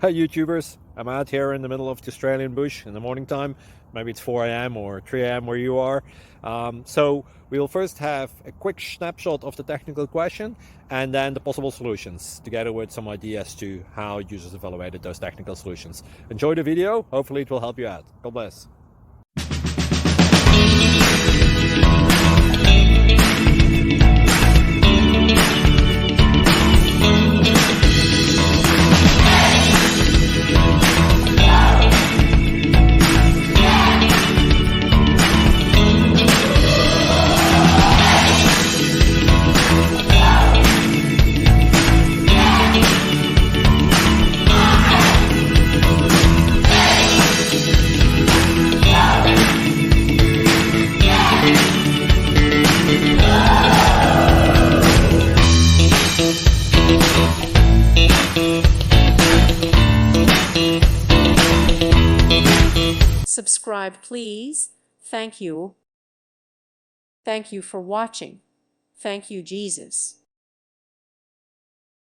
Hi YouTubers, I'm out here in the middle of the Australian bush in the morning time. Maybe it's 4 a.m. or 3 a.m. where you are. So we'll first have a quick snapshot of the technical question and then the possible solutions, together with some ideas to how users evaluated those technical solutions. Enjoy the video, hopefully it will help you out. God bless. Subscribe, please. Thank you. Thank you for watching. Thank you, Jesus.